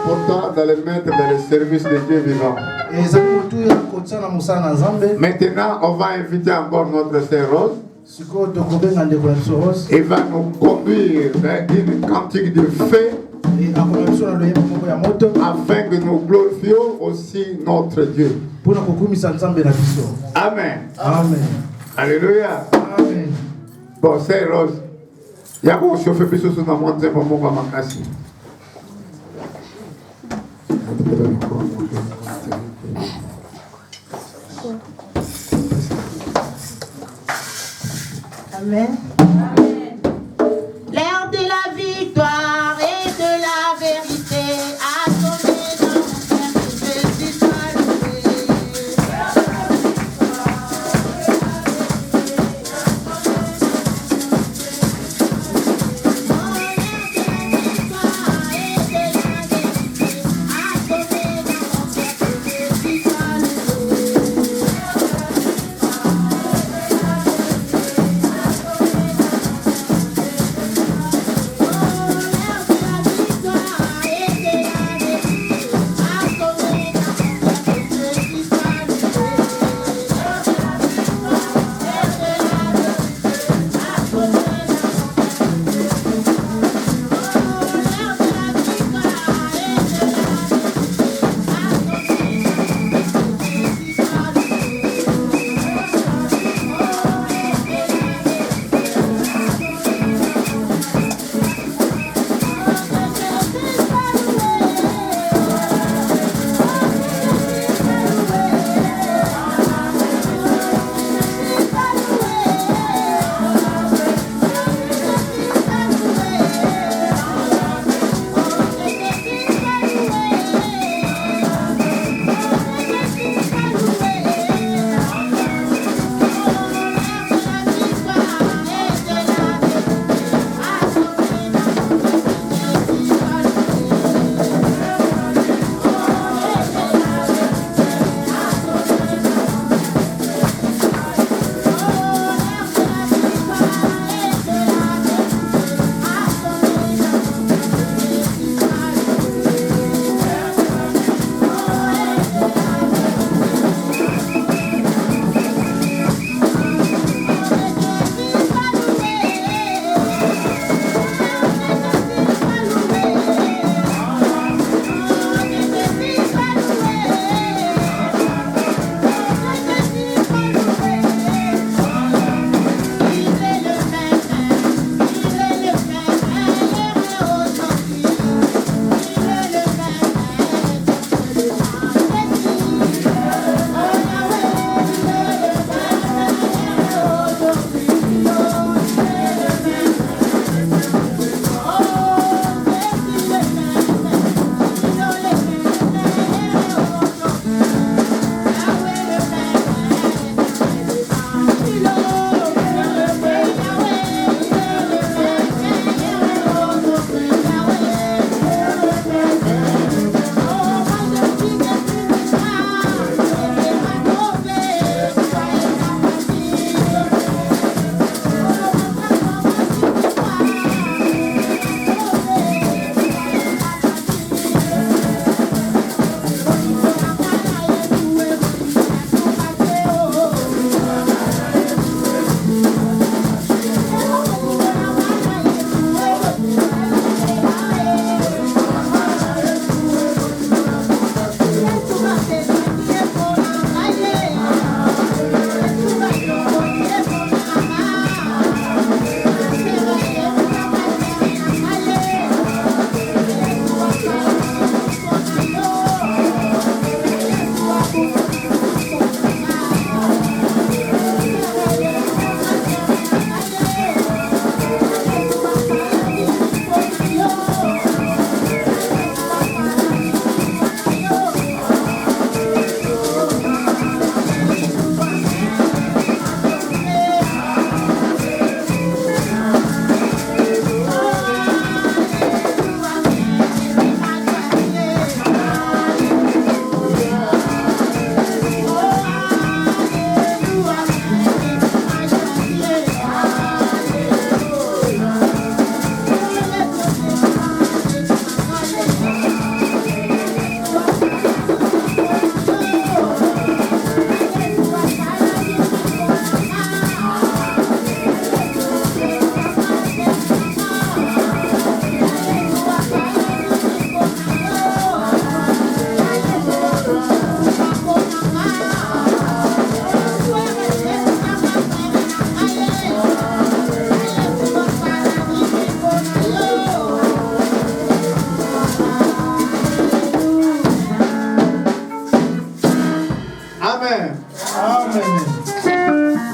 important de les mettre dans le service de Dieu vivant. Maintenant, on va inviter encore notre sœur Rose. Il va nous conduire vers une cantique de feu afin que nous glorifions aussi notre Dieu. Amen. Amen. Alléluia. Amen. Bon, sœur Rose, il y a beaucoup de choses qui sont dans mon temps pour moi. Amen. L'heure de la victoire et de la vérité a sonné dans mon cœur, Jésus soit loué.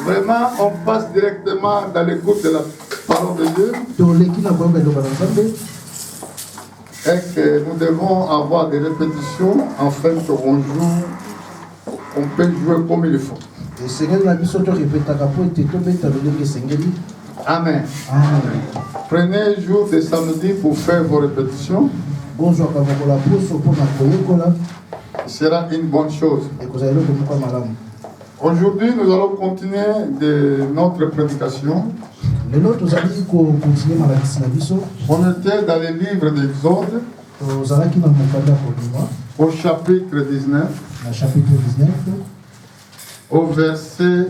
Vraiment, on passe directement dans l'écoute de la parole de Dieu. Et que nous devons avoir des répétitions afin qu'on joue, on peut jouer comme il faut. Amen. Prenez jour de samedi pour faire vos répétitions. Ce sera une bonne chose. Aujourd'hui, nous allons continuer de notre prédication. On était dans le livre d'Exode, au chapitre 19, au verset.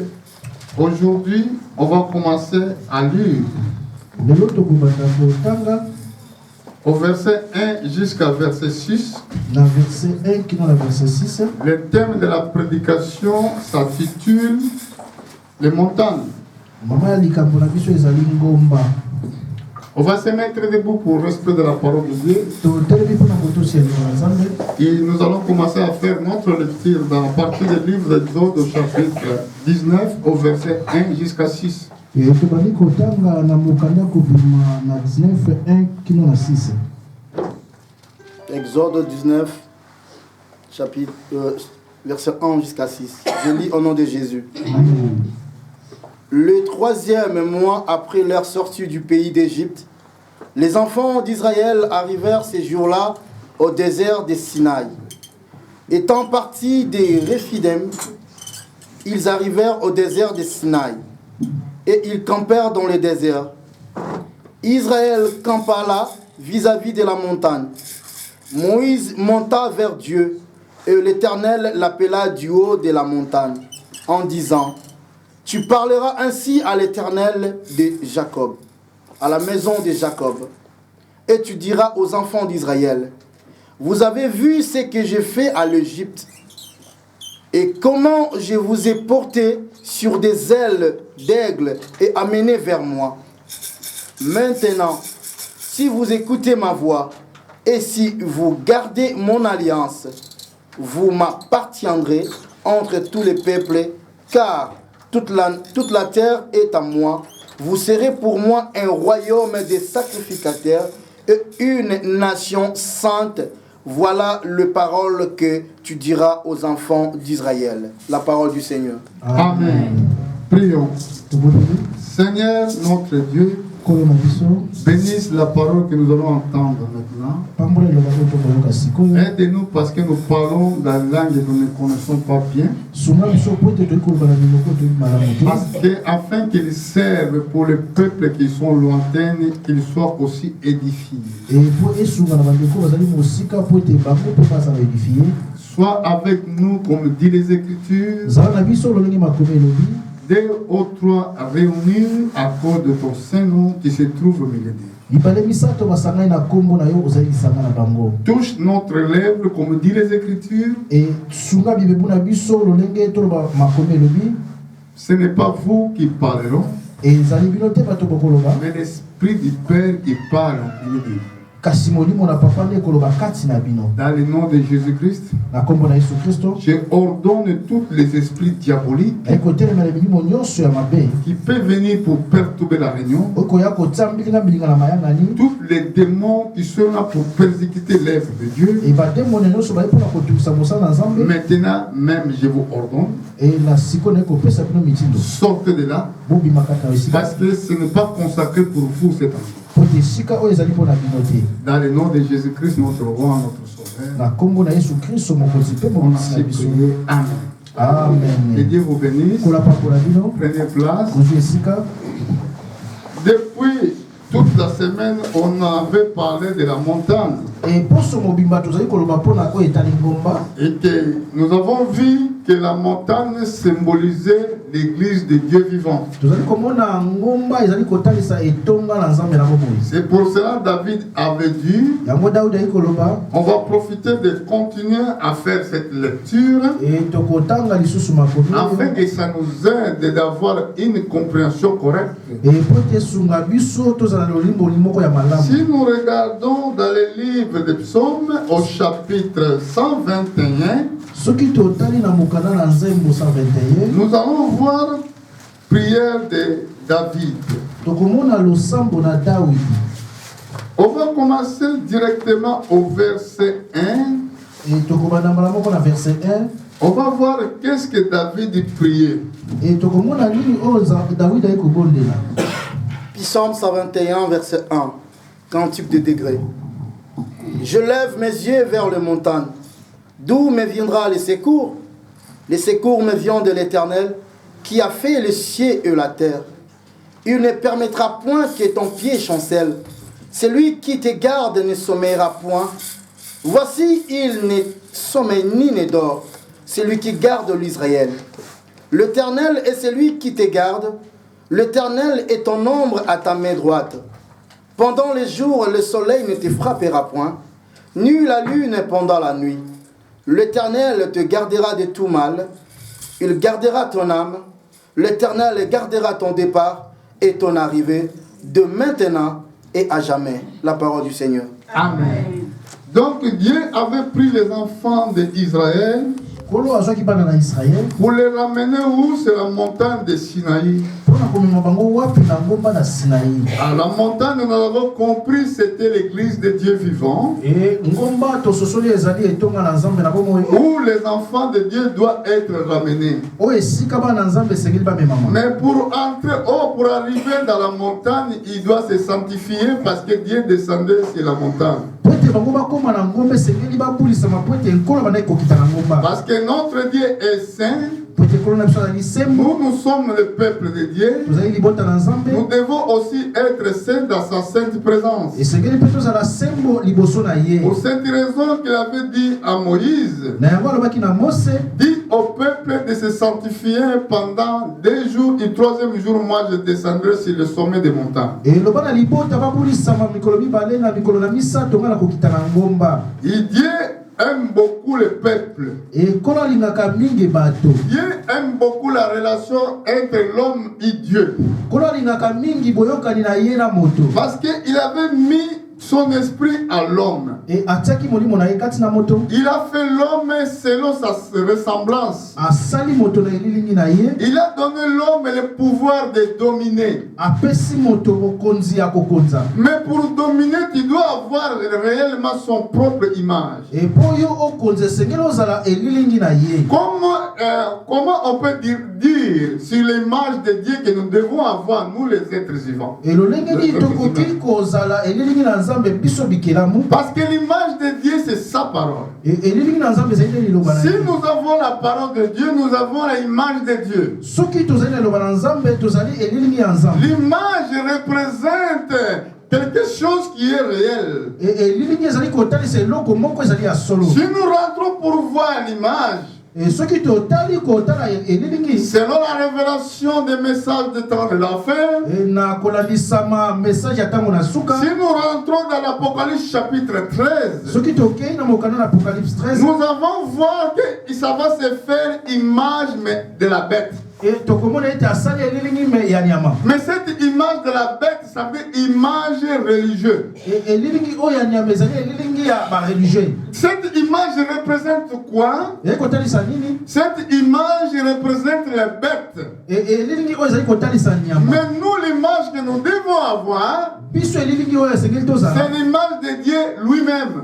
Aujourd'hui, on va commencer à lire au verset 1 jusqu'à verset 6. Le thème de la prédication s'intitule les montagnes. On va se mettre debout pour le respect de la parole de Dieu. Et nous allons commencer à faire notre lecture dans la partie du livre d'Exode au chapitre 19 au verset 1 jusqu'à 6. Exode 19, chapitre, verset 1 jusqu'à 6. Je lis au nom de Jésus. Le 3e mois après leur sortie du pays d'Égypte, les enfants d'Israël arrivèrent ces jours-là au désert de Sinaï. Étant partis des Réphidim, ils arrivèrent au désert de Sinaï et ils campèrent dans le désert. Israël campa là vis-à-vis de la montagne. Moïse monta vers Dieu et l'Éternel l'appela du haut de la montagne en disant: Tu parleras ainsi à l'Éternel de Jacob, à la maison de Jacob, et tu diras aux enfants d'Israël: Vous avez vu ce que j'ai fait à l'Égypte, et comment je vous ai porté sur des ailes d'aigle et amené vers moi. Maintenant, si vous écoutez ma voix, et si vous gardez mon alliance, vous m'appartiendrez entre tous les peuples, car toute la terre est à moi. Vous serez pour moi un royaume de sacrificateurs et une nation sainte. Voilà les paroles que tu diras aux enfants d'Israël. La parole du Seigneur. Amen. Prions. Seigneur notre Dieu, bénisse la parole que nous allons entendre maintenant. Aide-nous parce que nous parlons dans la langue que nous ne connaissons pas bien. Parce que, afin qu'ils servent pour les peuples qui sont lointains, qu'ils soient aussi édifiés. Sois avec nous, comme dit les Écritures. 2 ou 3 réunis à cause de ton Saint-Nom qui se trouve au milieu d'eux. Touche notre lèvre, comme dit les Écritures. Ce n'est pas vous qui parleront, mais l'Esprit du Père qui parle au milieu d'eux. Dans le nom de Jésus-Christ, je ordonne tous les esprits diaboliques qui peuvent venir pour perturber la réunion, tous les démons qui sont là pour persécuter l'œuvre de Dieu. Maintenant même, je vous ordonne, sortez de là, parce que ce n'est pas consacré pour vous cet endroit. Dans le nom de Jésus-Christ, notre roi, notre sauveur, on a prié. Amen. Amen. Que Dieu vous bénisse. Prenez place. Depuis toute la semaine, on avait parlé de la montagne. Et que nous avons vu que la montagne symbolisait l'église de Dieu vivant. C'est pour cela que David avait dit, on va profiter de continuer à faire cette lecture afin que ça nous aide d'avoir une compréhension correcte. Si nous regardons dans le livre des psaumes au chapitre 121, Nous allons voir prière de David. On va commencer directement au verset 1. On va voir qu'est-ce que David priait. Psaume 121, verset 1. Cantique de degrés. Je lève mes yeux vers les montagnes. D'où me viendra les secours? Les secours me viennent de l'Éternel, qui a fait le ciel et la terre. Il ne permettra point que ton pied chancelle. Celui qui te garde ne sommeillera point. Voici, il ne sommeille ni ne dort, celui qui garde l'Israël. L'Éternel est celui qui te garde. L'Éternel est ton ombre à ta main droite. Pendant les jours, le soleil ne te frappera point, ni la lune pendant la nuit. L'Éternel te gardera de tout mal. Il gardera ton âme. L'Éternel gardera ton départ et ton arrivée de maintenant et à jamais. La parole du Seigneur. Amen. Donc Dieu avait pris les enfants d'Israël pour les ramener où? C'est la montagne de Sinaï. À la montagne, nous avons compris, c'était l'église de Dieu vivant, où les enfants de Dieu doivent être ramenés. Mais pour entrer, pour arriver dans la montagne, il doit se sanctifier parce que Dieu descendait sur la montagne. Parce que notre Dieu est saint. Nous sommes le peuple de Dieu. Nous devons aussi être saints dans sa sainte présence. Pour cette raison qu'il avait dit à Moïse, dit au peuple de se sanctifier pendant 2 jours et 3e jour, moi je descendrai sur le sommet des montagnes. Et Dieu aime beaucoup le peuple. Dieu aime beaucoup la relation entre l'homme et Dieu. Parce qu'il avait mis son esprit à l'homme. Il a fait l'homme selon sa ressemblance. Il a donné l'homme le pouvoir de dominer. Mais pour dominer, tu dois avoir réellement son propre image. Comment on peut dire sur l'image de Dieu que nous devons avoir, nous les êtres vivants? Parce que l'image de Dieu, c'est sa parole. Si nous avons la parole de Dieu, nous avons l'image de Dieu. L'image représente quelque chose qui est réel. Si nous rentrons pour voir l'image, selon la révélation des messages de temps de la fin, si nous rentrons dans l'Apocalypse chapitre 13, nous allons voir que ça va se faire image de la bête. Mais cette image de la bête, ça veut dire image religieuse. Cette image représente quoi? Cette image représente la bête. Mais nous, l'image que nous devons avoir, c'est l'image de Dieu lui-même.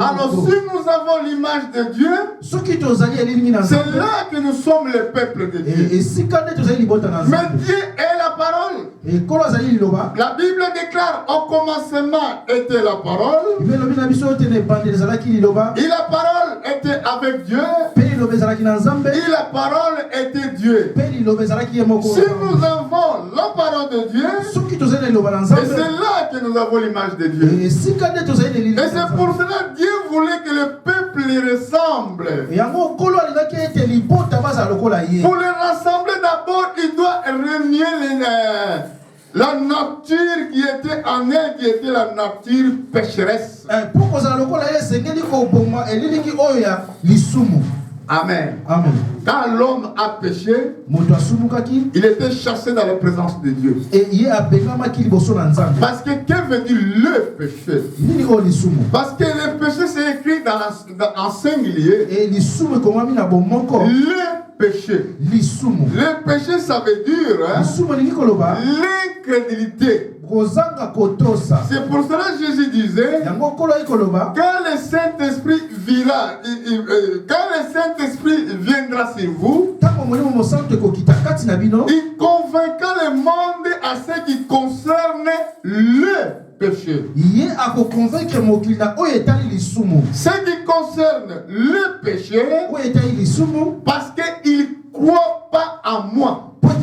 Alors si nous avons l'image de Dieu, c'est là que nous sommes le peuple de Dieu. Mais Dieu est la parole. La Bible déclare au commencement était la parole. Et la parole était avec Dieu. Et la parole était Dieu. Si nous avons la parole de Dieu, et c'est là que nous avons l'image de Dieu. Et c'est pour cela que Dieu voulait que le peuple lui ressemble. Pour les rassembler d'abord, il doit renier la nature qui était en elle, qui était la nature pécheresse. Amen. Amen. Quand l'homme a péché, il était chassé dans la présence de Dieu. Parce que qu'est-ce que veut dire le péché? Parce que le péché c'est écrit en singulier. Le péché. Le péché ça veut dire l'incrédulité. C'est pour cela que Jésus disait quand le Saint-Esprit viendra sur vous, il convaincra le monde à ce qui concerne le péché. Ce qui concerne le péché, parce qu'ils ne croient pas à moi. Quand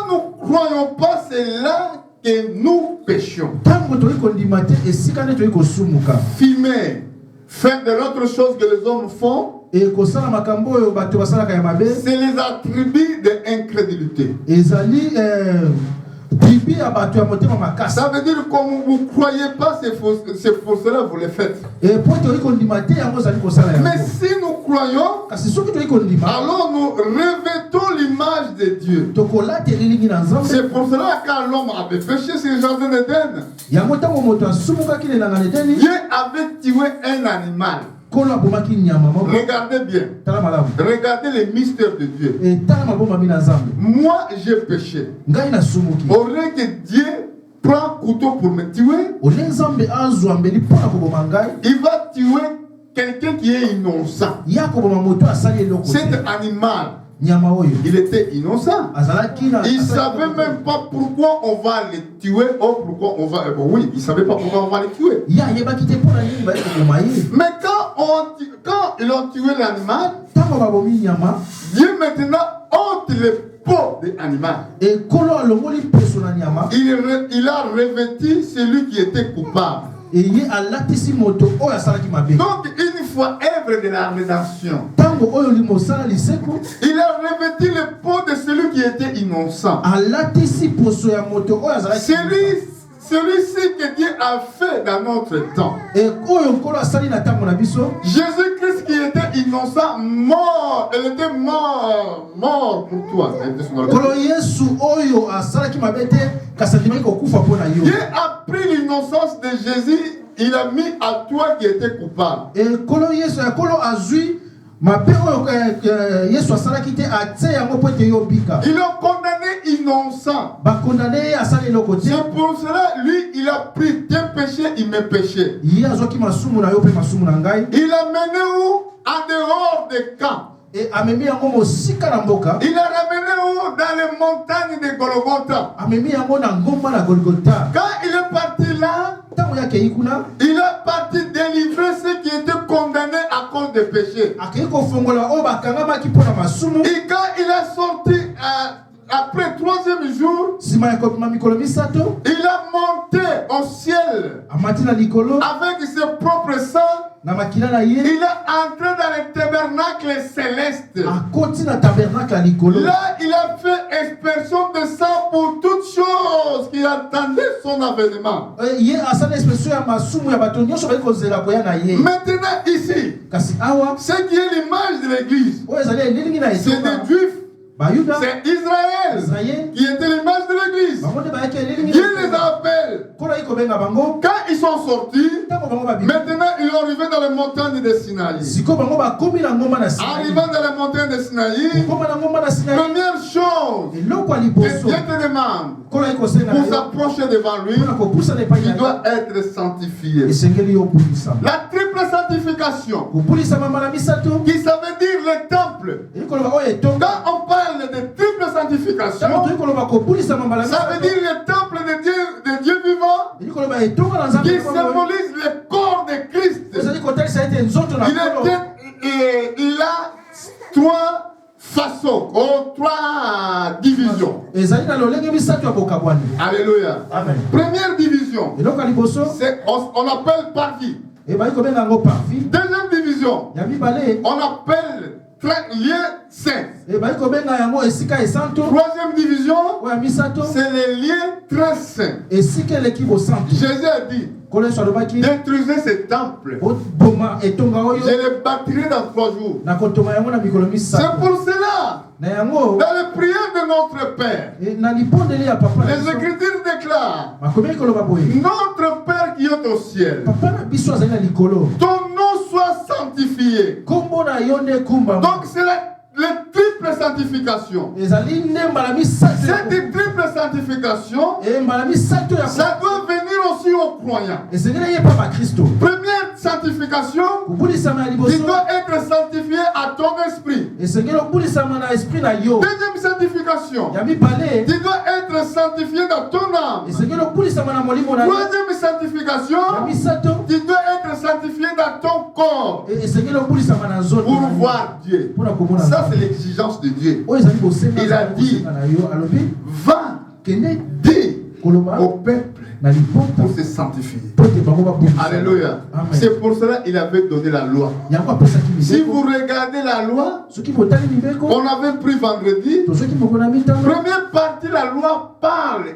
nous ne croyons pas, c'est là que nous péchions. Fumer, faire de l'autre chose que les hommes font, c'est les attributs de l'incrédulité. Ça veut dire que comme vous ne croyez pas, c'est pour cela que vous le faites. Mais si nous croyons, alors nous revêtons l'image de Dieu. C'est pour cela que quand l'homme avait péché sur le jardin d'Éden, Dieu avait tué un animal. Regardez bien. Regardez les mystères de Dieu. Moi, j'ai péché. Au lieu que Dieu prend un couteau pour me tuer, il va tuer quelqu'un qui est innocent. Cet animal, il était innocent. Il ne savait même pas pourquoi on va le tuer ou pourquoi on va... oui, il ne savait pas pourquoi on va le tuer. Mais quand ils ont tué l'animal, Dieu maintenant ôte le peau de l'animal. Il a revêtu celui qui était coupable. Donc une fois œuvre de la rédemption, il a revêtu le peau de celui qui était innocent. Celui-ci que Dieu a fait dans notre temps. Jésus-Christ qui était innocent, mort. Il était mort pour toi. Dieu a pris l'innocence de Jésus, il a mis à toi qui était coupable. Ils l'ont condamné innocent. C'est pour cela, lui, il a pris tes péchés, il me péchait. Il a mené où? En dehors des camps. Il a ramené où? Dans les montagnes de Golgotha. Quand il est parti là, il est parti délivrer ceux qui étaient condamnés à cause des péchés. Et quand il est sorti après le 3e jour, il a monté au ciel avec ses propres sang. Il est entré dans le tabernacle céleste. Là, il a fait expression de sang pour toutes choses qui attendaient son avènement. Maintenant, ici, ce qui est l'image de l'église, c'est des juifs. C'est Israël qui était l'image de l'église. Dieu les appelle. Quand ils sont sortis, maintenant ils sont arrivés dans les montagnes de Sinaï. Arrivant dans les montagnes de Sinaï, première chose que Dieu te demande pour s'approcher devant lui, il doit être sanctifié. La triple sanctification, qui ça veut dire le temple. Quand on parle de triple sanctification, ça veut dire le temple de Dieu vivant qui symbolise le corps de Christ. Il a trois façons, trois divisions. Alléluia. Première division, on appelle partie. Deuxième division, on appelle lien saint. Troisième division, c'est les liens très saints. Jésus a dit, Détruisez ces temples. Je les bâtirai dans 3 jours. C'est pour cela, dans les prières de notre Père, les Écritures déclarent: Notre Père qui est au ciel, ton nom soit sanctifié. Donc c'est la triple sanctification. Cette triple sanctification, ça doit venir aussi aux croyants. Première sanctification, tu dois être sanctifié à ton esprit. Deuxième sanctification, tu dois être sanctifié dans ton âme. Troisième sanctification, tu dois être sanctifié dans ton corps pour voir Dieu. Ça, c'est l'exigence de Dieu. Il a dit: va, dis au peuple pour se sanctifier. Alléluia. C'est pour cela qu'il avait donné la loi. Si vous regardez la loi, on avait pris vendredi, première partie, la loi parle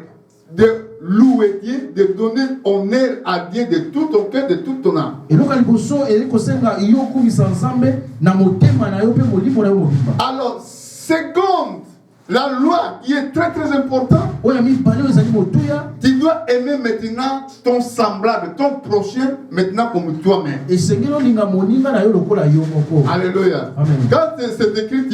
de louer Dieu, de donner honneur à Dieu de tout ton cœur, de toute ton âme. Alors, seconde, la loi qui est très très importante, tu dois aimer maintenant ton semblable, ton prochain maintenant comme toi-même. Alléluia. Quand c'est écrit,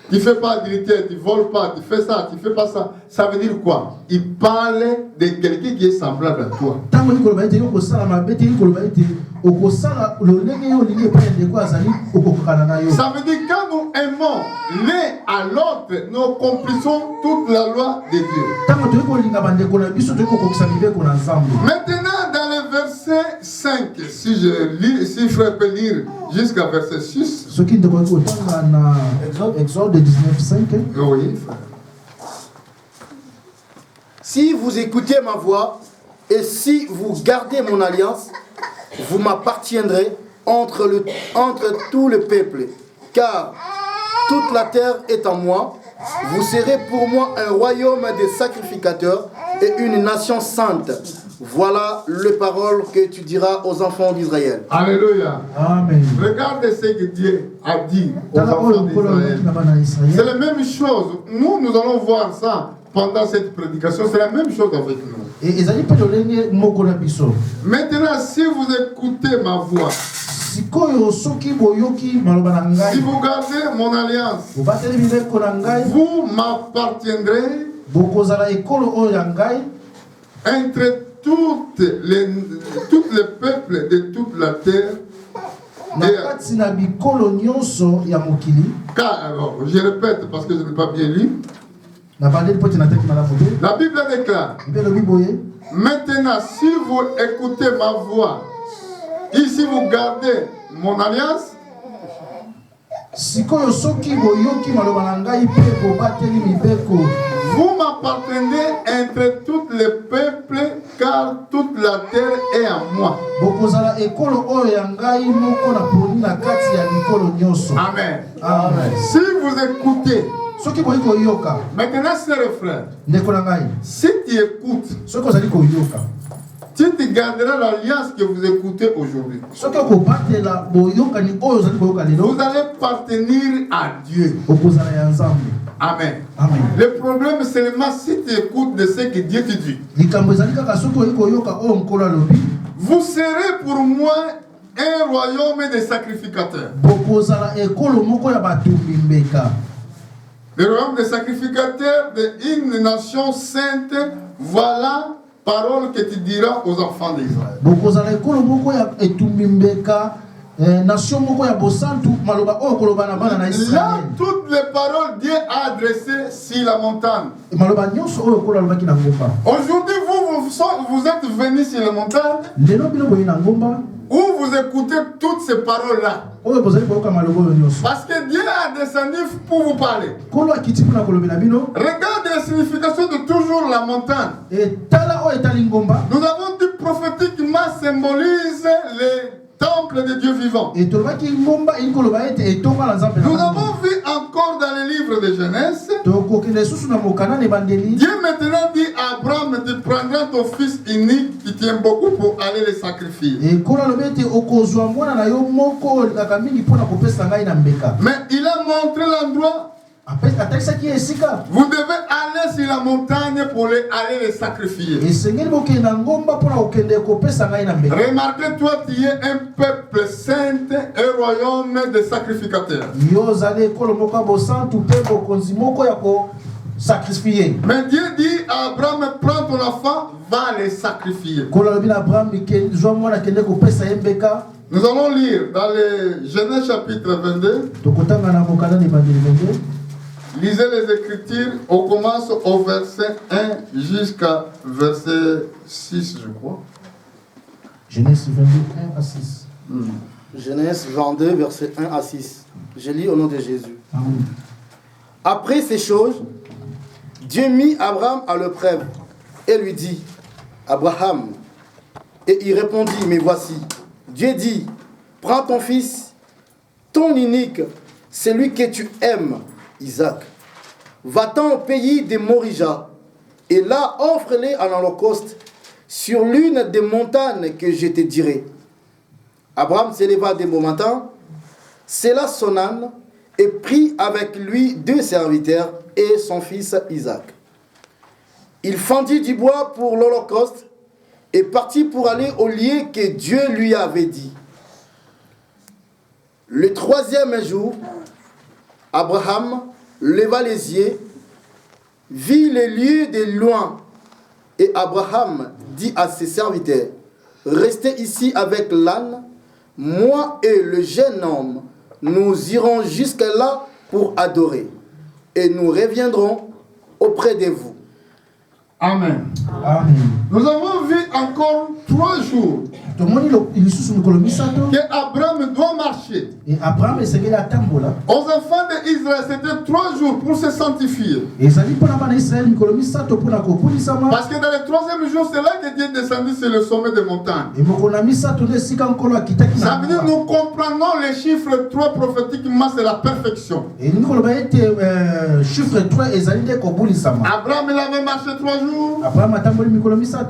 tu ne fais pas d'adultère, tu ne voles pas, tu fais ça, tu ne fais pas ça. Ça veut dire quoi? Il parle de quelqu'un qui est semblable à toi. Ça veut dire quand nous aimons l'un à l'autre, nous accomplissons toute la loi de Dieu. Maintenant, dans le verset 5, si je peux lire jusqu'à verset 6. Exode 19, 5. Oui. Si vous écoutez ma voix et si vous gardez mon alliance, vous m'appartiendrez entre tout le peuple, car toute la terre est en moi. Vous serez pour moi un royaume de sacrificateurs et une nation sainte. Voilà les paroles que tu diras aux enfants d'Israël. Alléluia. Amen. Regardez ce que Dieu a dit aux enfants d'Israël. C'est la même chose. Nous allons voir ça pendant cette prédication. C'est la même chose avec nous. Maintenant, si vous écoutez ma voix, si vous gardez mon alliance, vous m'appartiendrez entre toutes les peuples de toute la terre. Car, alors, je répète parce que je n'ai pas bien lu. La Bible déclare: maintenant, si vous écoutez ma voix, et si vous gardez mon alliance, vous m'appartenez entre tous les peuples, car toute la terre est à moi. Amen. Amen. Si vous écoutez, maintenant c'est le frère, si tu écoutes, tu te garderas l'alliance que vous écoutez aujourd'hui. Vous allez appartenir à Dieu. Amen. Amen. Le problème c'est seulement si tu écoutes de ce que Dieu te dit. Vous serez pour moi un royaume de sacrificateurs. Le royaume des sacrificateurs d'une nation sainte, voilà parole que tu diras aux enfants d'Israël. Là, toutes les paroles Dieu a adressées sur la montagne. Aujourd'hui, vous êtes venus sur la montagne où vous écoutez toutes ces paroles-là. Parce que Dieu a descendu pour vous parler. Regarde la signification de toujours la montagne. Nous avons dit prophétiquement symbolise les temple de Dieu vivant. Nous avons vu encore dans les livres de Genèse, Dieu maintenant dit à Abraham: tu prendras ton fils unique, tu tiens beaucoup pour aller les sacrifier. Mais il a montré l'endroit. Vous devez aller sur la montagne pour aller les sacrifier. Remarquez, toi, tu es un peuple saint et royaume de sacrificateurs. Mais Dieu dit à Abraham, prends ton enfant, va les sacrifier. Nous allons lire dans le Genèse chapitre 22. Lisez les Écritures, on commence au verset 1 jusqu'à verset 6, je crois. Genèse 22, 1 à 6. Genèse 22, verset 1 à 6. Je lis au nom de Jésus. Amen. Après ces choses, Dieu mit Abraham à l'épreuve et lui dit, Abraham. Et il répondit, mais voici. Dieu dit, prends ton fils, ton unique, celui que tu aimes, Isaac. Va-t'en au pays des Morija, et là offre-les en holocauste sur l'une des montagnes que je te dirai. Abraham s'éleva dès bon matin, sella son âne, et prit avec lui 2 serviteurs et son fils Isaac. Il fendit du bois pour l'holocauste et partit pour aller au lieu que Dieu lui avait dit. Le 3e jour, Abraham leva les yeux, vit les lieux de loin, et Abraham dit à ses serviteurs, restez ici avec l'âne, moi et le jeune homme, nous irons jusque là pour adorer, et nous reviendrons auprès de vous. Amen. Amen. Nous avons vu encore 3 jours que Abraham doit marcher. Aux enfants d'Israël, c'était 3 jours pour se sanctifier. Parce que dans le 3e jour, c'est là que Dieu est descendu sur le sommet des montagnes. Ça veut dire que nous comprenons les chiffres 3 prophétiquement, c'est la perfection. Abraham, il avait marché 3 jours.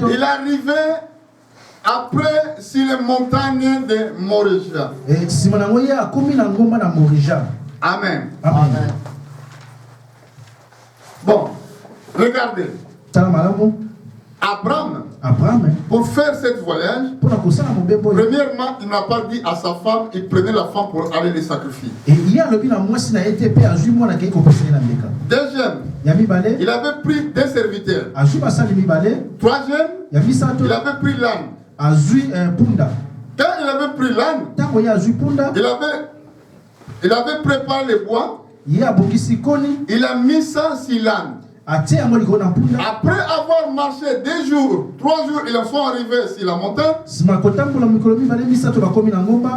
Il arrivait après sur les montagnes de Morija. Amen. Amen. Bon, regardez. Abraham, pour faire ce voyage, premièrement, il n'a pas dit à sa femme, il prenait la femme pour aller les sacrifier. Deuxième, il avait pris 2 serviteurs. Troisième, il avait pris l'âne. Quand il avait pris l'âne, il avait préparé le bois. Il a mis ça sur l'âne. Après avoir marché 2 jours, 3 jours, ils en sont arrivés sur la montagne.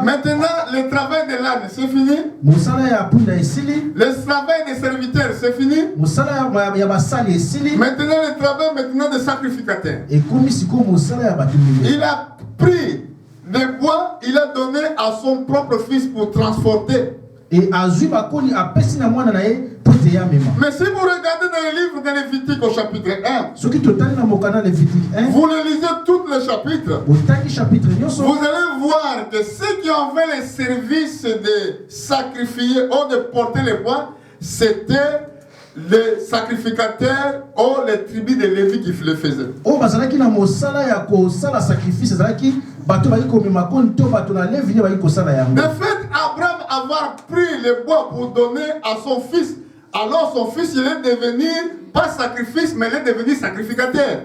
Maintenant, le travail de l'âne, c'est fini. Le travail des serviteurs, c'est fini. Maintenant, le travail de sacrificateur. Il a pris le bois, il a donné à son propre fils pour transporter. Mais si vous regardez dans le livre de Lévitique au chapitre 1, vous le lisez tout le chapitre, vous allez voir que ceux qui avaient le service de sacrifier ou de porter les bois, c'était les sacrificateurs ou les tribus de Lévi qui le faisaient. De fait, Abraham avoir pris le bois pour donner à son fils, alors son fils il est devenu pas sacrifice mais il est devenu sacrificateur.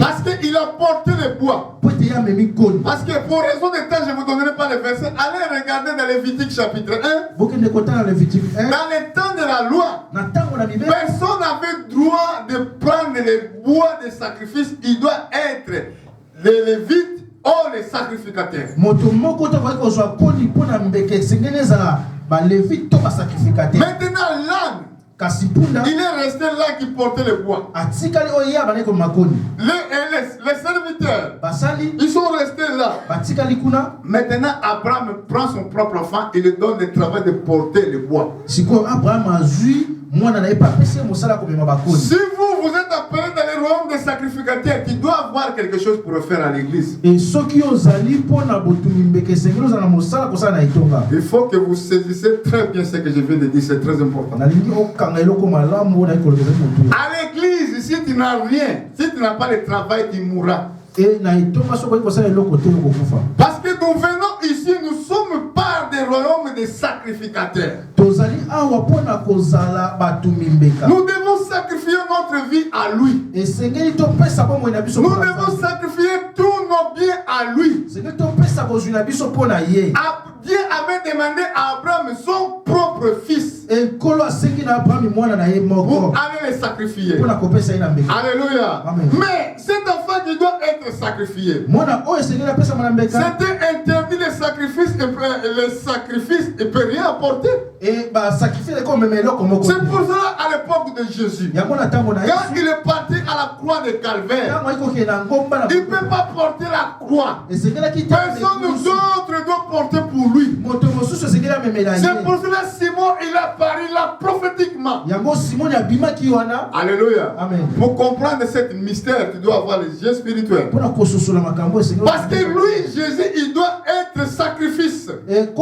Parce qu'il a porté le bois. Parce que pour raison de temps, je ne vous donnerai pas les versets. Allez regarder dans Lévitique chapitre 1. Dans le temps de la loi, personne n'avait droit de prendre le bois de sacrifice. Il doit être les Lévites ou les sacrificateurs. Maintenant, l'âne, il est resté là qui portait le bois. Les serviteurs, ils sont restés là. Maintenant, Abraham prend son propre enfant et lui donne le travail de porter le bois. Si vous êtes appelé dans le royaume des sacrificateurs, tu dois avoir quelque chose pour faire à l'église. Et Il faut que vous saisissez très bien ce que je viens de dire, c'est très important. À l'église, si tu n'as rien, si tu n'as pas de travail, tu mourras. Parce que nous venons ici, nous sommes pas des royaumes des sacrificateurs. Nous devons sacrifier notre vie à lui. Nous devons sacrifier tous nos biens à lui. Dieu avait demandé à Abraham son propre fils pour aller le sacrifier. Alléluia. Amen. Mais cet enfant qui doit être sacrifié, c'était interdit le sacrifice et ne peut rien apporter. C'est pour cela à l'époque de Jésus, quand il est parti à la croix de Calvaire, il ne peut pas porter la croix. Personne d'autre doit porter pour lui. C'est pour cela Simon il a parlé là prophétiquement. Alléluia. Amen. Pour comprendre ce mystère, tu dois avoir les yeux spirituels. Parce que lui, Jésus, il doit être sacrifice. Il était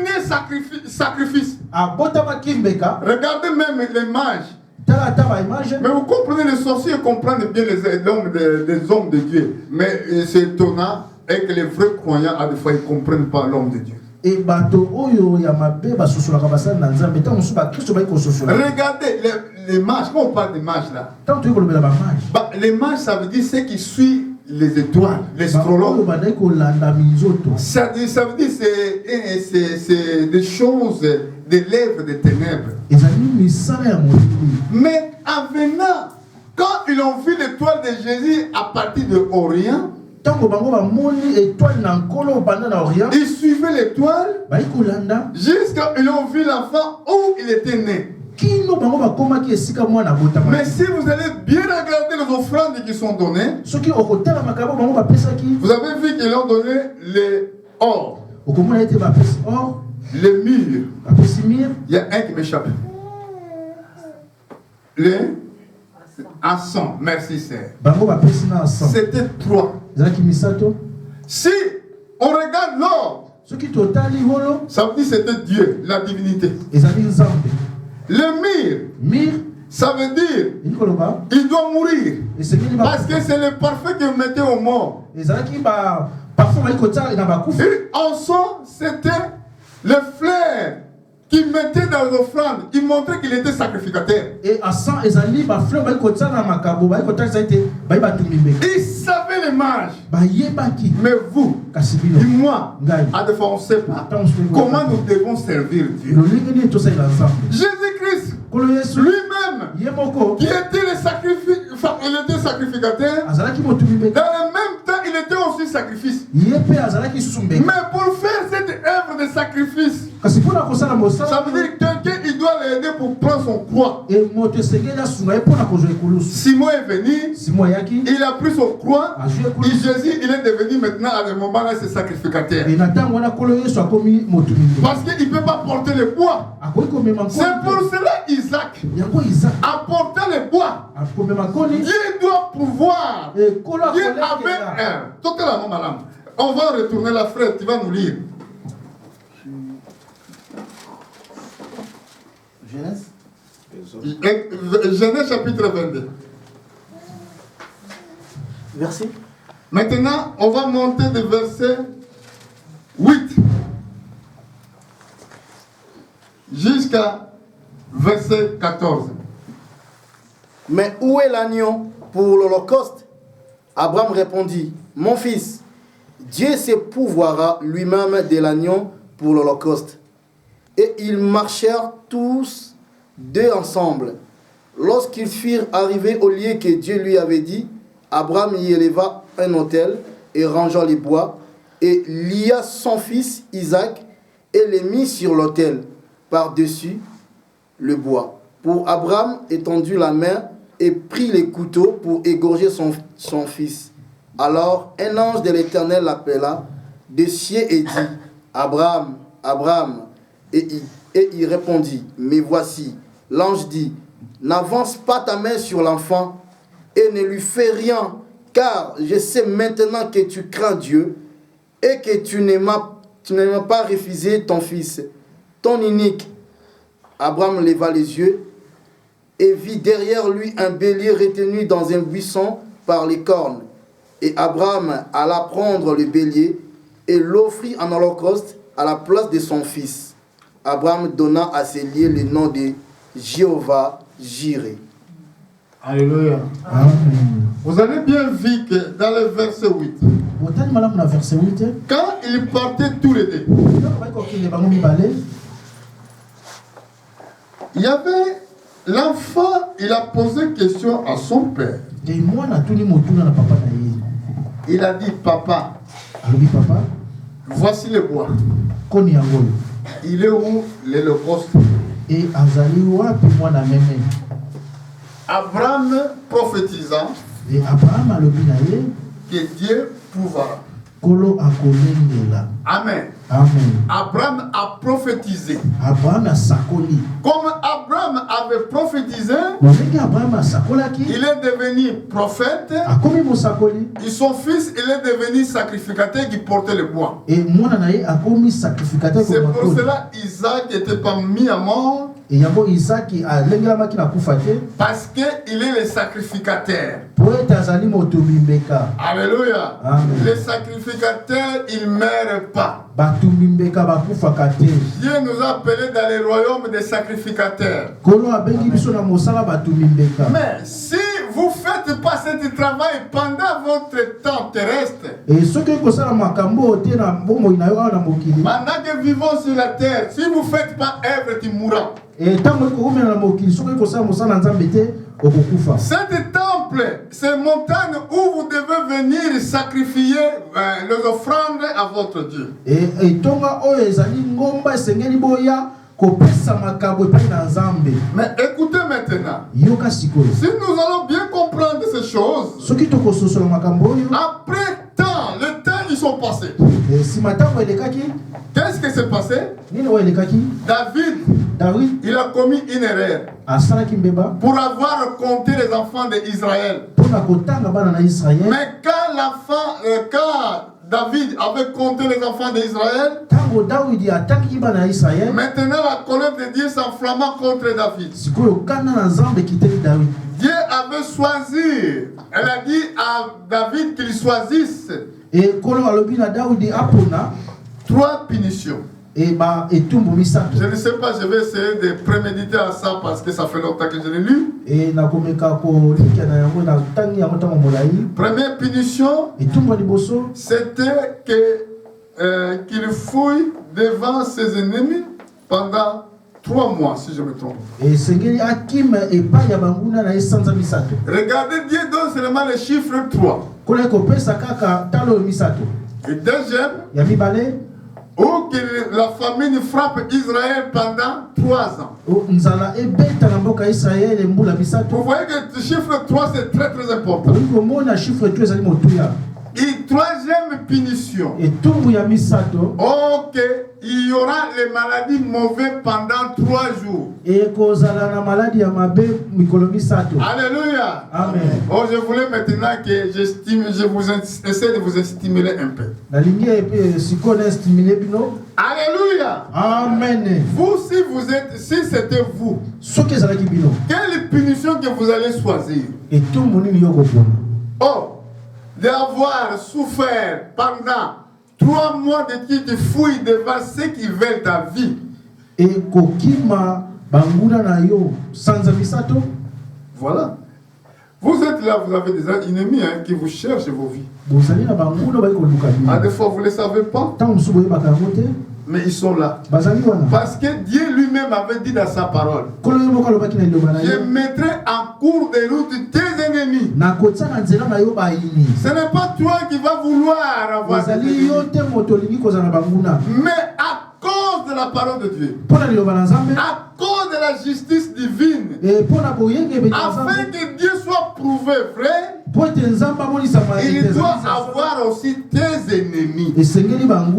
né sacrifice. Regardez même les mages. Mais vous comprenez, les sorciers comprennent bien les hommes de Dieu. Mais c'est étonnant et que les vrais croyants, à des fois, ils ne comprennent pas l'homme de Dieu. Regardez les mages, quand on parle des mages là, les mages, ça veut dire ceux qui suivent les étoiles, les astrologues. Ça veut dire c'est des choses, des lèvres des ténèbres. Mais en venant, quand ils ont vu l'étoile de Jésus à partir de Orient, ils suivaient l'étoile jusqu'à ils ont vu l'enfant où il était né. Mais si vous allez bien regarder les offrandes qui sont données, vous avez vu qu'ils ont donné les or, les murs. Il y a un qui m'échappe. Les encens, merci Seigneur. C'était 3. Si on regarde l'or, ça veut dire que c'était Dieu, la divinité. Le mire, ça veut dire il doit mourir. Parce que c'est le parfum que vous mettez au mort. Et encens, c'était le flair qu'il mettait dans l'offrande. Il montrait qu'il était sacrificateur. Il savait les mages. Mais vous et moi, à des fois on ne sait pas comment nous devons servir Dieu. Jésus-Christ lui-même, qui était le sacrificateur, dans le même temps il était aussi sacrifice. Mais pour faire cette œuvre de sacrifice, ça veut dire que quelqu'un il doit l'aider pour prendre son croix. Simon est venu, il a pris son croix, et Jésus il est devenu maintenant à ce moment-là ce sacrificateur. Parce qu'il ne peut pas porter le bois. C'est pour cela Isaac apportait le bois. Dieu doit pouvoir. Dieu avait un. On va retourner la frère, tu vas nous lire. Genèse chapitre 22. Verset. Maintenant, on va monter de verset 8 jusqu'à verset 14. Mais où est l'agneau pour l'holocauste? Abraham répondit, mon fils, Dieu s'épouvoira lui-même de l'agneau pour l'holocauste. Et ils marchèrent tous deux ensemble. Lorsqu'ils furent arrivés au lieu que Dieu lui avait dit, Abraham y éleva un autel et rangea les bois, et lia son fils Isaac et les mit sur l'autel, par-dessus le bois. Pour Abraham étendit la main et prit les couteaux pour égorger son fils. Alors un ange de l'Éternel l'appela des cieux et dit, Abraham, Abraham. Et Et il répondit, mais voici, l'ange dit, n'avance pas ta main sur l'enfant et ne lui fais rien, car je sais maintenant que tu crains Dieu et que tu n'aimes pas refuser ton fils, ton unique. Abraham leva les yeux et vit derrière lui un bélier retenu dans un buisson par les cornes. Et Abraham alla prendre le bélier et l'offrit en holocauste à la place de son fils. Abraham donna à ce lieu le nom de Jéhovah Jireh. Alléluia. Amen. Vous avez bien vu que dans le verset 8, quand ils partaient tous les deux, il y avait l'enfant, il a posé question à son père. Il a dit, papa, voici le bois. Il est où l'holocauste? Abraham prophétisant que Dieu pourra. Amen. Amen. Abraham a prophétisé. Abraham a sakoli. Comme Abraham avait prophétisé, il est devenu prophète. Et son fils, il est devenu sacrificateur qui portait le bois. Et c'est pour cela Isaac n'était pas mis à mort. Parce qu'il est le sacrificateur. Alléluia. Amen. Les sacrificateurs, ils ne meurent pas. Dieu nous a appelés dans le royaume des sacrificateurs. Mais si vous ne faites pas ce travail pendant votre temps terrestre, pendant que vivons sur la terre, si vous ne faites pas œuvre, tu mourras. Cet temple, c'est une montagne où vous devez venir sacrifier les offrandes à votre Dieu. Mais écoutez maintenant, si nous allons bien comprendre ces choses, après le temps ils sont passés. Qu'est-ce qui s'est passé? David, il a commis une erreur pour avoir compté les enfants d'Israël. Mais quand David avait compté les enfants d'Israël, maintenant la colère de Dieu s'enflamma contre David. Dieu avait choisi, elle a dit à David qu'il choisisse 3 punitions. Je ne sais pas, je vais essayer de préméditer à ça parce que ça fait longtemps que je l'ai lu. Première punition, c'était qu'il fouille devant ses ennemis pendant 3 mois, si je me trompe. Regardez, Dieu donne seulement le chiffre 3. Et deuxième, où que la famine frappe Israël pendant 3 ans. Vous voyez que le chiffre 3 c'est très très important. Et 3e punition. Ok, il y aura les maladies mauvaises pendant 3 jours. Alléluia. Amen. Oh, je voulais maintenant que essaie de vous stimuler un peu. Alléluia. Amen. Vous, si c'était vous, quelle punition que vous allez choisir? Oh, d'avoir souffert pendant 3 mois de qui te fouille devant ceux qui veulent ta vie. Voilà. Vous êtes là, vous avez des ennemis qui vous cherchent vos vies. Des fois, vous ne le savez pas. Mais ils sont là. Parce que Dieu lui-même avait dit dans sa parole, je mettrai en cours de route tes ennemis. Ce n'est pas toi qui vas vouloir avoir des ennemis. Mais à cause de la parole de Dieu, à cause de la justice divine, afin que Dieu soit prouvé vrai, il doit avoir aussi tes ennemis. C'est Dieu même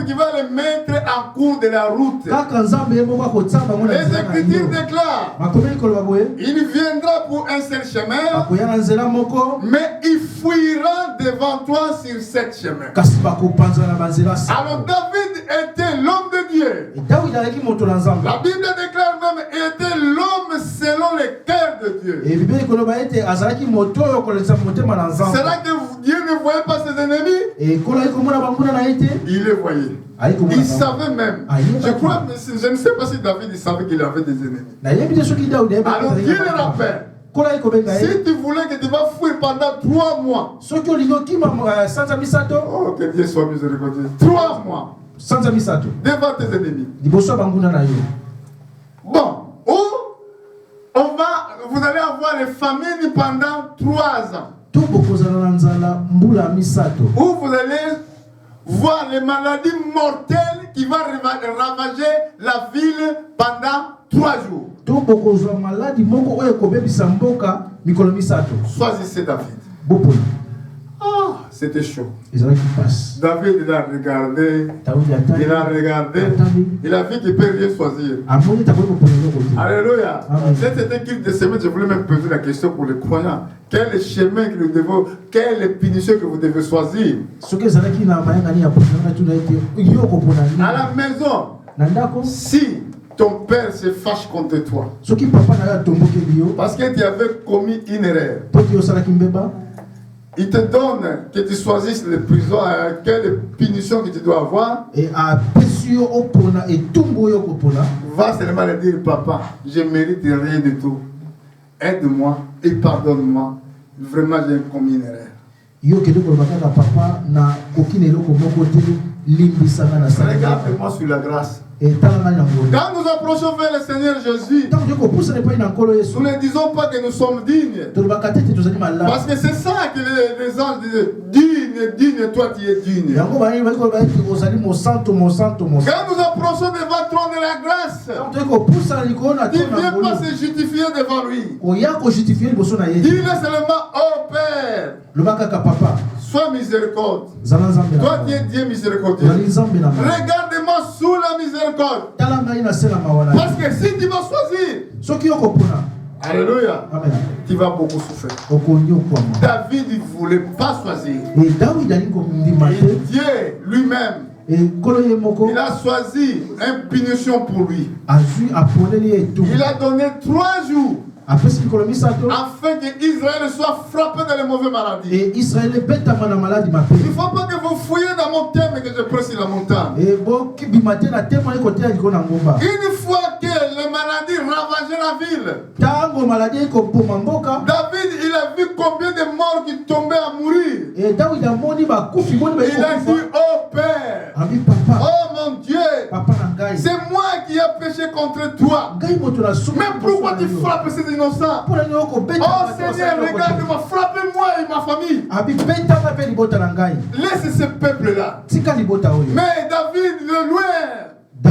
qui va les mettre en cours de la route. Les Écritures déclarent il viendra pour un seul chemin, mais il fuira devant toi sur sept chemins. Alors David était l'homme de Dieu. La Bible déclare même qu'il était l'homme selon le cœur de Dieu. C'est là que Dieu ne voyait pas ses ennemis. Il les voyait. Il savait même. Je crois, je ne sais pas si David il savait qu'il avait des ennemis. Alors Dieu le rappelle. Si tu voulais que tu vas fuir pendant 3 mois. Oh, que Dieu soit miséricordieux. 3 mois. Devant tes ennemis. Bon, vous allez avoir les famines pendant 3 ans. Où vous allez voir les maladies mortelles qui vont ravager la ville pendant 3 jours. Choisissez David. Ah, c'était chaud. David, il a regardé. Il a vu qu'il ne peut rien choisir. Alléluia. Cette était qu'il de semaine, je voulais même poser la question pour les croyants. Quel est le chemin que nous devons, quelle est la punition que vous devez choisir? À la maison, si ton père se fâche contre toi, parce que tu avais commis une erreur, il te donne que tu choisisses les prisons, quelle punition que tu dois avoir. Va seulement le dire, papa, je mérite rien du tout. Aide-moi et pardonne-moi. Vraiment, j'ai commis une erreur. Regarde-moi sur la grâce. Quand nous approchons vers le Seigneur Jésus, nous ne disons pas que nous sommes dignes. Parce que c'est ça que les anges disent. Digne, toi tu es digne. Quand nous approchons devant le trône de la grâce, tu ne viens pas se justifier devant lui. Dis-le seulement, oh Père, sois miséricorde. Toi tu es Dieu miséricordieux. Regarde-moi sous la miséricorde. Parce que si tu vas choisir, alléluia, tu vas beaucoup souffrir. David ne voulait pas choisir. Et Dieu lui-même, il a choisi une punition pour lui. Il a donné 3 jours afin qu'Israël soit frappé dans les mauvaises maladies. Il ne faut pas que vous fouillez dans mon thème et que je presse la montagne. Une fois que les maladies ravageaient la ville, David il a vu combien de morts qui tombaient à mourir. Il a dit, oh Père, oh mon Dieu, c'est moi qui ai péché contre toi. Mais pourquoi tu frappes ces innocents? Oh Seigneur, regarde-moi, frappez-moi et ma famille. Laisse ce peuple-là. Mais David, de loin, il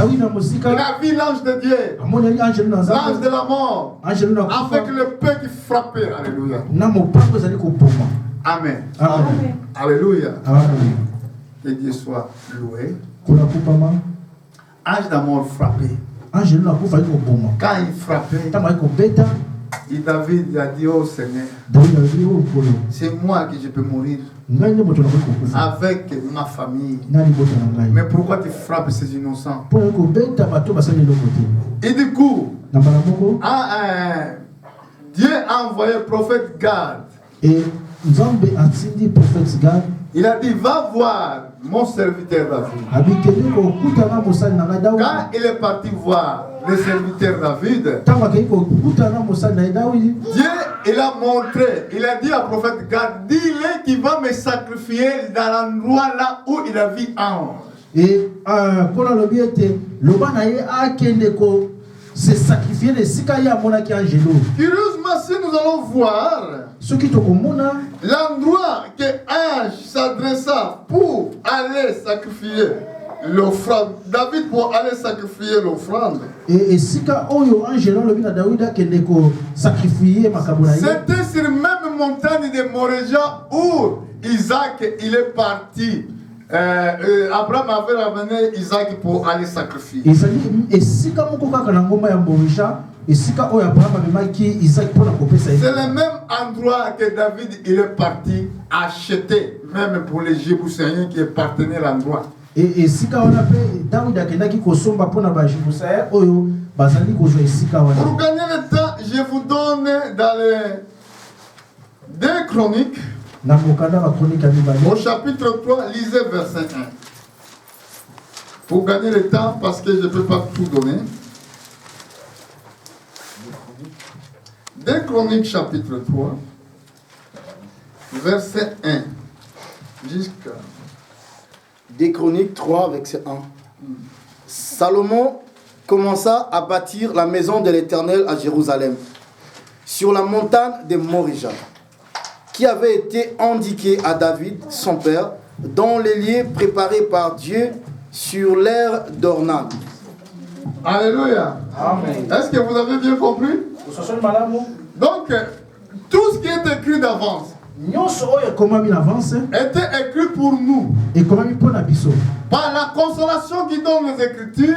a vu l'ange de Dieu, l'ange de la mort, afin que le peuple frappait. Alléluia. Amen. Amen. Alléluia. Amen. Que Dieu soit loué. Ange de la mort frappé. Quand il frappait, David a dit, oh Seigneur, c'est moi qui je peux mourir avec ma famille. Mais pourquoi tu frappes ces innocents? Et du coup, Dieu a envoyé le prophète Gad. Il a dit, va voir mon serviteur David. Quand il est parti voir le serviteur David, Dieu il a montré, il a dit au prophète Gad, dis-le qu'il va me sacrifier dans l'endroit là où il a vu ange. Et se sacrifier les sikaya mona ki angelo. Curieusement, si nous allons voir l'endroit que Ange s'adressa pour aller sacrifier l'offrande, David pour aller sacrifier l'offrande. Et sika oyo angelo lobi na David akende ko sacrifier makabona. C'était sur le même même montagne de Moréja où Isaac il est parti. Abraham avait ramené Isaac pour aller sacrifier. C'est le même endroit que David il est parti acheter, même pour les Jébuséens qui appartenaient à l'endroit. Et si on a fait David akendaki kosomba pona ba Jébuséen oyo bazali kozwa esika wana. Pour gagner le temps, je vous donne dans les 2 Chroniques. Au chapitre 3, lisez verset 1. Pour gagner le temps, parce que je ne peux pas tout donner. 2 Chroniques, chapitre 3, verset 1. Jusqu'à. 2 Chroniques 3, verset 1. Salomon commença à bâtir la maison de l'Éternel à Jérusalem, sur la montagne de Morija, qui avait été indiqué à David, son père, dans les lieux préparés par Dieu sur l'aire d'Ornan. Alléluia. Amen. Est-ce que vous avez bien compris? Donc, tout ce qui est écrit d'avance était écrit pour nous. Par la consolation qui donne les Écritures,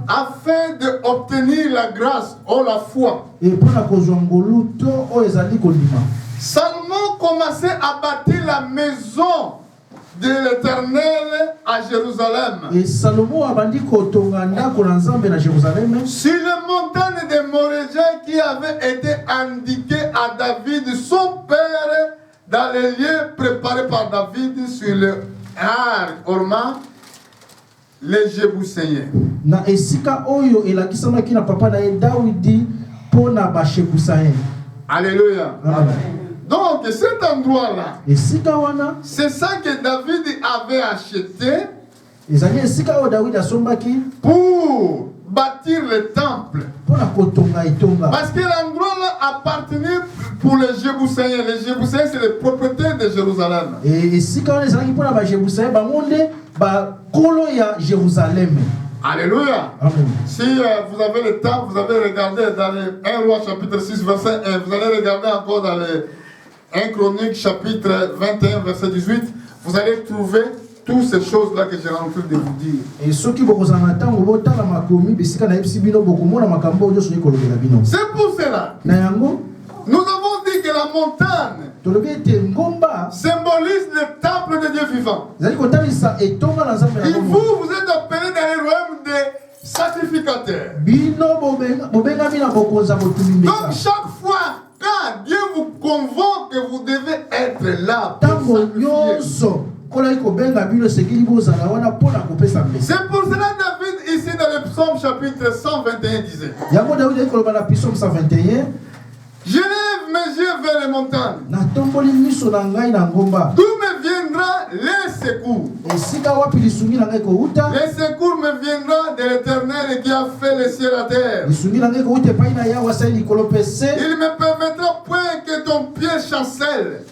afin d'obtenir la grâce ou la foi. Salomon commençait à bâtir la maison de l'Éternel à Jérusalem. Et Salomon abandi kotonga ndako na Nzambe na Jérusalem. Sur la montagne de Moréja qui avait été indiqué à David, son père, dans les lieux préparés par David sur le Orma, les Jébuséens. Na esika oyo elakisamaki na papa na Dawidi pona ba Jébuséen. Alléluia. Amen. Donc cet endroit-là, c'est ça que David avait acheté pour bâtir le temple. Parce que l'endroit-là appartenait pour les Jébuséens. Les Jébuséens, c'est les propriétaires de Jérusalem. Alléluia. Amen. Si vous avez le temps, vous avez regardé dans le 1 Roi chapitre 6 verset 1, vous allez regarder encore dans le 1 Chronique chapitre 21 verset 18, vous allez trouver toutes ces choses-là que j'ai en train de vous dire. C'est pour cela. Nous avons dit que la montagne symbolise le temple de Dieu vivant. Et vous, vous êtes appelés dans le royaume des sacrificateurs. Donc chaque fois quand Dieu vous convoque, vous devez être là pour sacrifier. C'est pour cela David ici dans le psaume chapitre 121 disait: je lève mes yeux vers les montagnes. D'où me viendra les secours? Les secours me viendront de l'Éternel qui a fait le ciel et la terre. Il ne me permettra point que ton pied chancelle.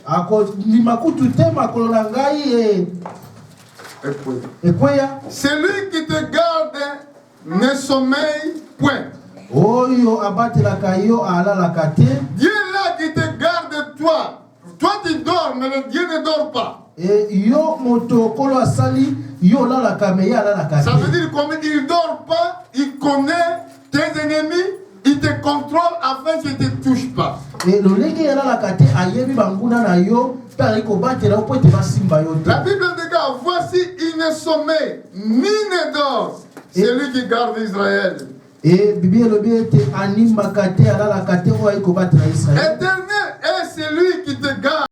Celui qui te garde ne sommeille point. Dieu là qui te garde toi. Toi tu dors, mais le Dieu ne dort pas. Ça veut dire qu'il ne dort pas, il connaît tes ennemis, il te contrôle afin qu'il ne te touche pas. La Bible dit voici, il ne sommeille ni ne dort, celui qui garde Israël. Éternel est celui qui te garde.